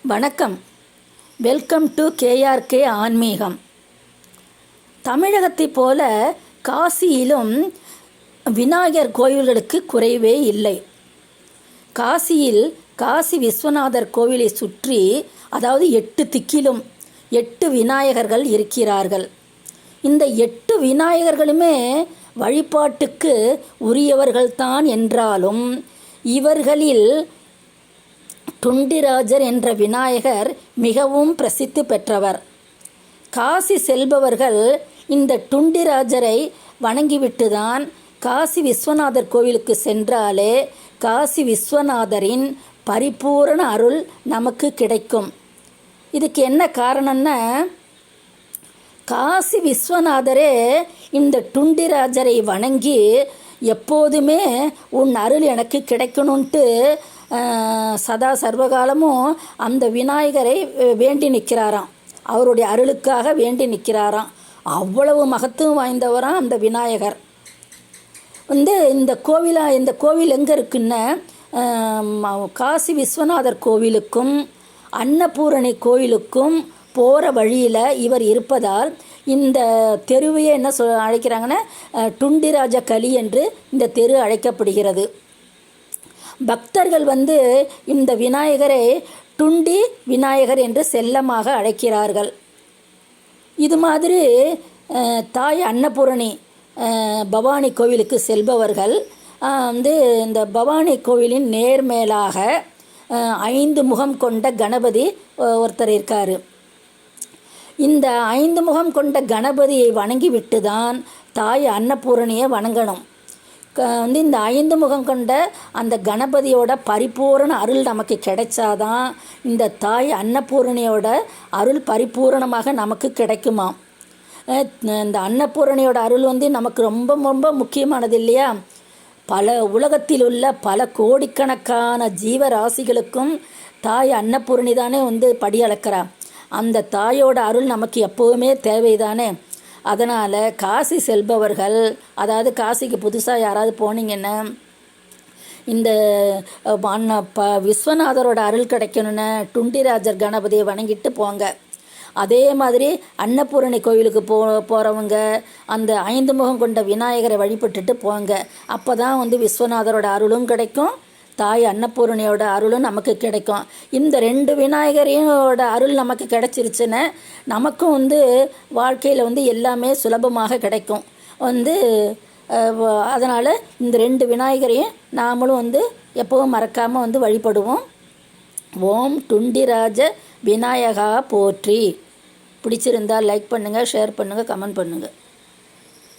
வணக்கம். Welcome to KRK ஆன்மீகம். தமிழகத்தைப் போல காசியிலும் விநாயகர் கோயில்களுக்கு குறைவே இல்லை. காசியில் காசி விஸ்வநாதர் கோவிலை சுற்றி, அதாவது 8 திக்கிலும் 8 விநாயகர்கள் இருக்கிறார்கள். இந்த 8 விநாயகர்களுமே வழிபாட்டுக்கு உரியவர்கள்தான் என்றாலும், இவர்களில் டுண்டிராஜர் என்ற விநாயகர் மிகவும் பிரசித்தி பெற்றவர். காசி செல்பவர்கள் இந்த டுண்டிராஜரை வணங்கிவிட்டுதான் காசி விஸ்வநாதர் கோவிலுக்கு சென்றாலே காசி விஸ்வநாதரின் பரிபூரண அருள் நமக்கு கிடைக்கும். இதுக்கு என்ன காரணம்னா, காசி விஸ்வநாதரே இந்த டுண்டிராஜரை வணங்கி எப்போதுமே உன் அருள் எனக்கு கிடைக்கணுன்ட்டு சதா சர்வகாலமும் அந்த விநாயகரை வேண்டி நிற்கிறாராம். அவருடைய அருளுக்காக வேண்டி நிற்கிறாராம். அவ்வளவு மகத்துவம் வாய்ந்தவராம் அந்த விநாயகர். இந்த கோவில் எங்கே இருக்குன்னா, காசி விஸ்வநாதர் கோவிலுக்கும் அன்னபூரணி கோவிலுக்கும் போகிற வழியில் இவர் இருப்பதால் இந்த தெருவையே என்ன அழைக்கிறாங்கன்னா, டுண்டிராஜ கலி என்று இந்த தெரு அழைக்கப்படுகிறது. பக்தர்கள் இந்த விநாயகரை டுண்டி விநாயகர் என்று செல்லமாக அழைக்கிறார்கள். இது மாதிரி தாய் அன்னபூரணி பவானி கோவிலுக்கு செல்பவர்கள் இந்த பவானி கோவிலின் நேர்மேலாக 5 முகம் கொண்ட கணபதி ஒருத்தர் இருக்கார். இந்த 5 முகம் கொண்ட கணபதியை வணங்கிவிட்டு தான் தாய் அன்னபூரணியை வணங்கணும். இந்த 5 முகம் கொண்ட அந்த கணபதியோட பரிபூரண அருள் நமக்கு கிடைச்சாதான் இந்த தாய் அன்னபூரணியோட அருள் பரிபூரணமாக நமக்கு கிடைக்குமாம். இந்த அன்னபூரணியோட அருள் நமக்கு ரொம்ப ரொம்ப முக்கியமானது இல்லையா? உலகத்தில் உள்ள பல கோடிக்கணக்கான ஜீவராசிகளுக்கும் தாய் அன்னபூரணி தானே படி அளக்கிறா. அந்த தாயோட அருள் நமக்கு எப்போவுமே தேவைதானே. அதனால் காசி செல்பவர்கள், அதாவது காசிக்கு புதுசாக யாராவது போனீங்கன்னா, இந்த விஸ்வநாதரோட அருள் கிடைக்கணுன்னு டுண்டிராஜர் கணபதியை வணங்கிட்டு போங்க. அதே மாதிரி அன்னபூரணி கோவிலுக்கு போகிறவங்க அந்த 5 முகம் கொண்ட விநாயகரை வழிபட்டுட்டு போங்க. அப்போ தான் விஸ்வநாதரோட அருளும் கிடைக்கும், தாய் அன்னபூரணியோட அருளும் நமக்கு கிடைக்கும். இந்த 2 விநாயகரையோட அருள் நமக்கு கிடைச்சிருச்சுன்னா நமக்கும் வாழ்க்கையில் எல்லாமே சுலபமாக கிடைக்கும். அதனால் இந்த 2 விநாயகரையும் நாமளும் எப்போவும் மறக்காமல் வழிபடுவோம். ஓம் டுண்டிராஜ விநாயகா போற்றி. பிடிச்சிருந்தால் லைக் பண்ணுங்கள், ஷேர் பண்ணுங்கள், கமெண்ட் பண்ணுங்கள்.